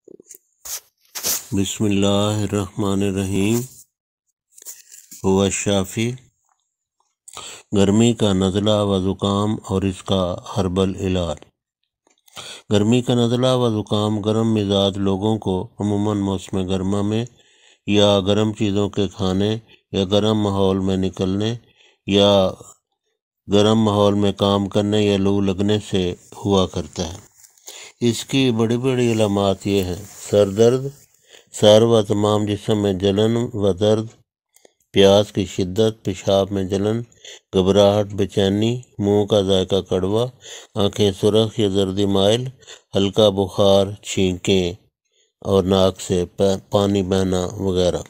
بسم اللہ الرحمن الرحیم۔ هو الشافی، گرمی کا نزلہ و زکام اور اس کا ہربل علاج۔ گرمی کا نزلہ و زکام گرم مزاج لوگوں کو عموماً موسم گرما میں یا گرم چیزوں کے کھانے یا گرم ماحول میں نکلنے یا گرم ماحول میں کام کرنے یا لو لگنے سے ہوا کرتا ہے۔ اس کی بڑی بڑی علامات یہ ہیں: سر درد، سر و تمام جسم میں جلن و درد، پیاس کی شدت، پیشاب میں جلن، گھبراہٹ، بے چینی، منہ کا ذائقہ کڑوا، آنکھیں سرخ یا زردی مائل، ہلکا بخار، چھینکیں اور ناک سے پانی بہنا وغیرہ۔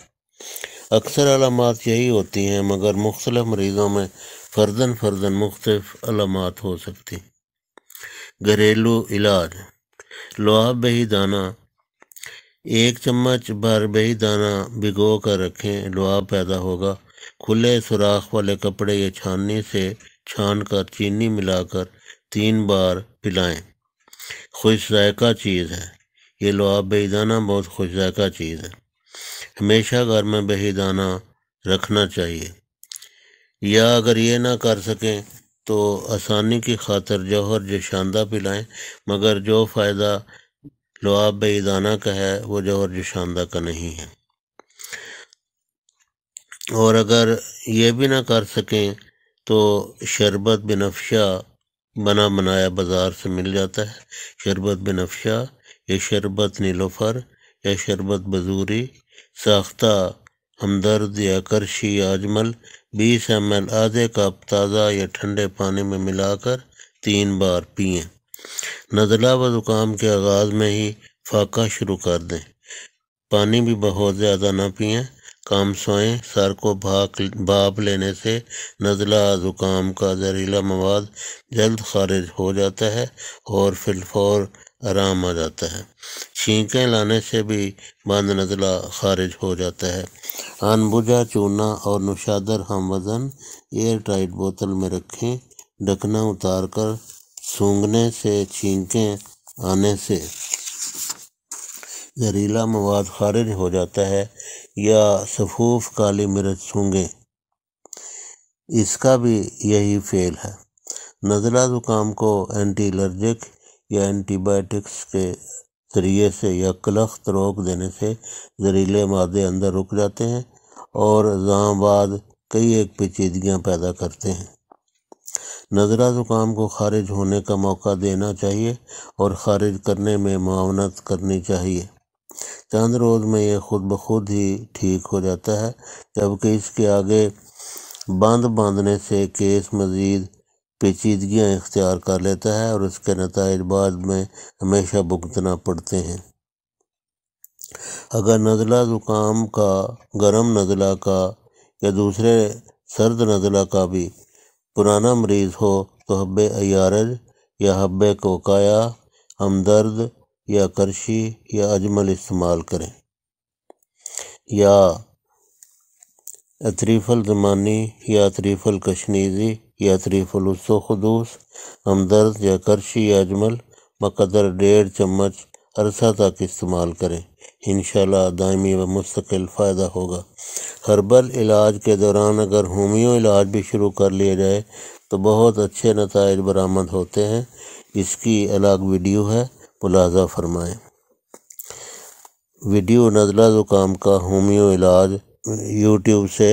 اکثر علامات یہی ہوتی ہیں، مگر مختلف مریضوں میں فرداً مختلف علامات ہو سکتی۔ گھریلو علاج: لعاب بہی دانہ، 1 چمچ بھر بہی دانہ بھگو کر رکھیں، لعاب پیدا ہوگا۔ کھلے سوراخ والے کپڑے یا چھاننی سے چھان کر چینی ملا کر 3 بار پلائیں۔ خوش ذائقہ چیز ہے یہ لعاب بہی دانہ، بہت خوش ذائقہ چیز ہے، ہمیشہ گھر میں بہی دانہ رکھنا چاہیے۔ یا اگر یہ نہ کر سکیں تو آسانی کی خاطر جوہر جوشاندہ پلائیں، مگر جو فائدہ لعاب بہی دانہ کا ہے وہ جوہر جوشاندہ کا نہیں ہے۔ اور اگر یہ بھی نہ کر سکیں تو شربت بنفشہ بنا بنایا بازار سے مل جاتا ہے۔ شربت بنفشہ یا شربت نیلوفر یا شربت بزوری ساختہ ہمدرد یا کرشی یا اجمل 20 ml آدھے کپ تازہ یا ٹھنڈے پانی میں ملا کر 3 بار پئیں۔ نزلہ و زکام کے آغاز میں ہی فاقہ شروع کر دیں۔ پانی بھی بہت زیادہ نہ پئیں، کم سوئیں۔ سر کو بھاپ لینے سے نزلہ زکام کا زہریلا مواد جلد خارج ہو جاتا ہے اور فی الفور آرام آ جاتا ہے۔ چھینکیں لانے سے بھی بند نزلہ خارج ہو جاتا ہے۔ انبوجہ چونا اور نوشادر ہم وزن ایئر ٹائٹ بوتل میں رکھیں، ڈھکنا اتار کر سونگھنے سے چھینکیں آنے سے زہریلا مواد خارج ہو جاتا ہے۔ یا سفوف کالی مرچ سونگھیں، اس کا بھی یہی فعل ہے۔ نزلہ زکام کو اینٹی الرجک یا اینٹی بائیوٹکس کے ذریعے سے یا کلخت روک دینے سے زہریلے مادے اندر رک جاتے ہیں اور ازاں بعد کئی ایک پیچیدگیاں پیدا کرتے ہیں۔ نزلہ زکام کو خارج ہونے کا موقع دینا چاہیے اور خارج کرنے میں معاونت کرنی چاہیے۔ چند روز میں یہ خود بخود ہی ٹھیک ہو جاتا ہے، جبکہ اس کے آگے باندھنے سے کیس مزید پیچیدگیاں اختیار کر لیتا ہے اور اس کے نتائج بعد میں ہمیشہ بھگتنا پڑتے ہیں۔ اگر نزلہ زکام کا، گرم نزلہ کا یا دوسرے سرد نزلہ کا بھی پرانا مریض ہو تو حب ایارج یا حب کوکایا، ہمدرد یا کرشی یا اجمل استعمال کریں، یا اطریف الزمانی یا اطریف الکشنیزی یا اطریف الاسوخدوس، ہمدرد یا کرشی یا اجمل بقدر 1.5 چمچ عرصہ تک استعمال کریں، انشاءاللہ دائمی و مستقل فائدہ ہوگا۔ ہربل علاج کے دوران اگر ہومیو علاج بھی شروع کر لیا جائے تو بہت اچھے نتائج برآمد ہوتے ہیں۔ اس کی الگ ویڈیو ہے، ملاحظہ فرمائیں۔ ویڈیو نزلہ زکام کا ہومیو علاج یوٹیوب سے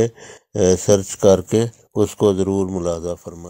سرچ کر کے اس کو ضرور ملاحظہ فرمائیں۔